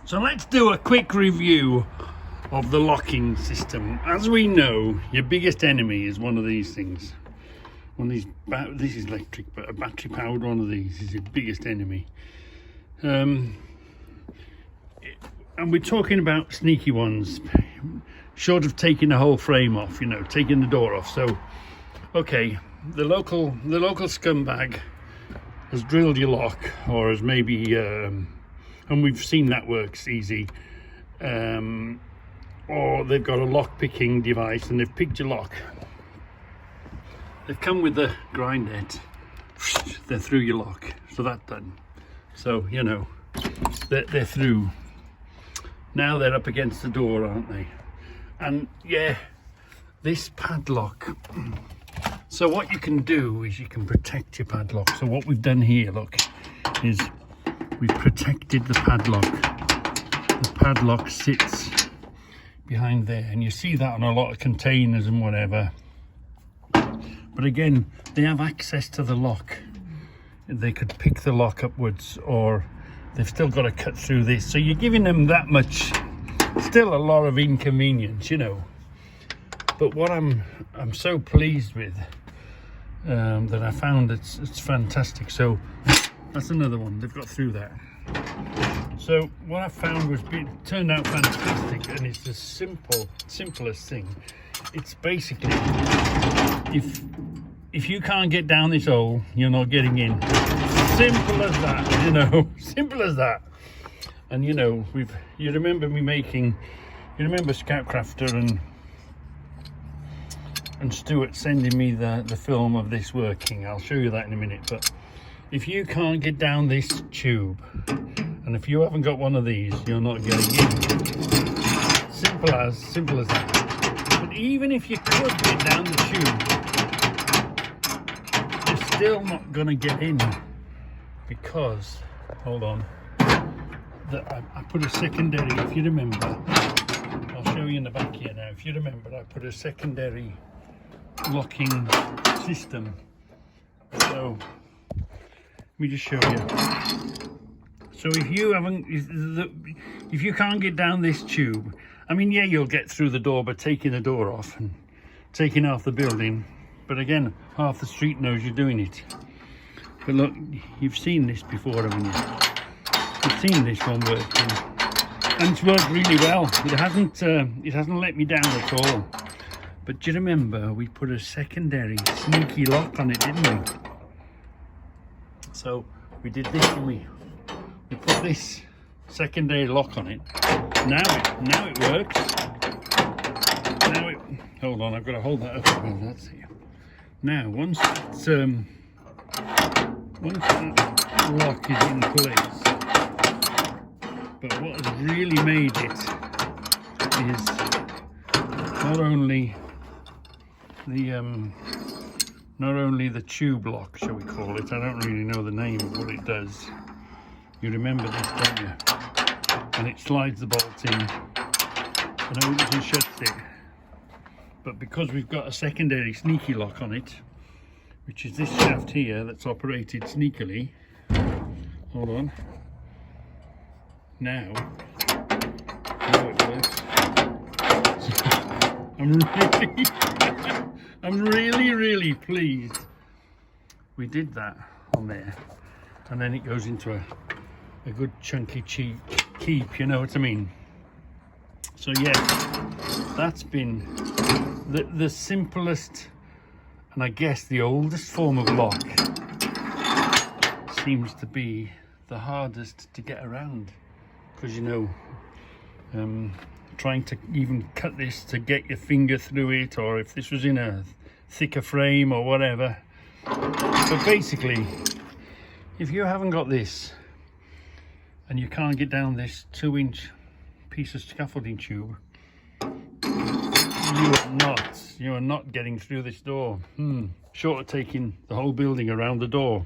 So let's do a quick review of the locking system. As we know, your biggest enemy is one of these things. One of these, this is electric, but a battery powered one of these is your biggest enemy. And we're talking about sneaky ones, short of taking the whole frame off, you know, taking the door off. So, okay, the local scumbag has drilled your lock, or has maybe, and we've seen that works easy, or they've got a lock picking device and they've picked your lock. They've come with the grindhead, they're through your lock, so that's done. So, you know, they're through. Now they're up against the door, aren't they? And yeah, this padlock. So what you can do is you can protect your padlock. So what we've done here, look, is we've protected the padlock. The padlock sits behind there, and you see that on a lot of containers and whatever. But again, they have access to the lock. They could pick the lock upwards, or they've still got to cut through this. So you're giving them that much, still a lot of inconvenience, you know. But what I'm so pleased with, that I found it's fantastic. So that's another one, they've got through that. So what I found was turned out fantastic, and it's the simplest thing. It's basically, if you can't get down this hole, you're not getting in. Simple as that, you know. Simple as that. And you know, you remember Scoutcrafter and Stuart sending me the film of this working. I'll show you that in a minute. But if you can't get down this tube, and if you haven't got one of these, you're not getting in. Simple as that. But even if you could get down the tube, you're still not gonna get in, because, hold on, I put a secondary, if you remember, I'll show you in the back here now. If you remember, I put a secondary locking system. So let me just show you. So if you can't get down this tube, I mean, yeah, you'll get through the door by taking the door off and taking off the building. But again, half the street knows you're doing it. But look, you've seen this before, haven't you? You've seen this one working, and it's worked really well. It hasn't let me down at all. But do you remember we put a secondary sneaky lock on it, didn't we? So we did this, and we put this secondary lock on it. Now it works. Hold on, I've got to hold that up. That's it. Now once that lock is in place, but what has really made it is not only the tube lock, shall we call it. I don't really know the name of what it does. You remember this, don't you? And it slides the bolt in and opens and shuts it. But because we've got a secondary sneaky lock on it, which is this shaft here that's operated sneakily. Hold on. Now it works. I'm really pleased we did that on there, and then it goes into a good chunky keep, you know what I mean? So yes, that's been the simplest, and I guess the oldest form of lock. Seems to be the hardest to get around, because, you know, trying to even cut this to get your finger through it, or if this was in a thicker frame or whatever. But basically, if you haven't got this and you can't get down this 2-inch piece of scaffolding tube, you are not getting through this door. Short of taking the whole building around the door.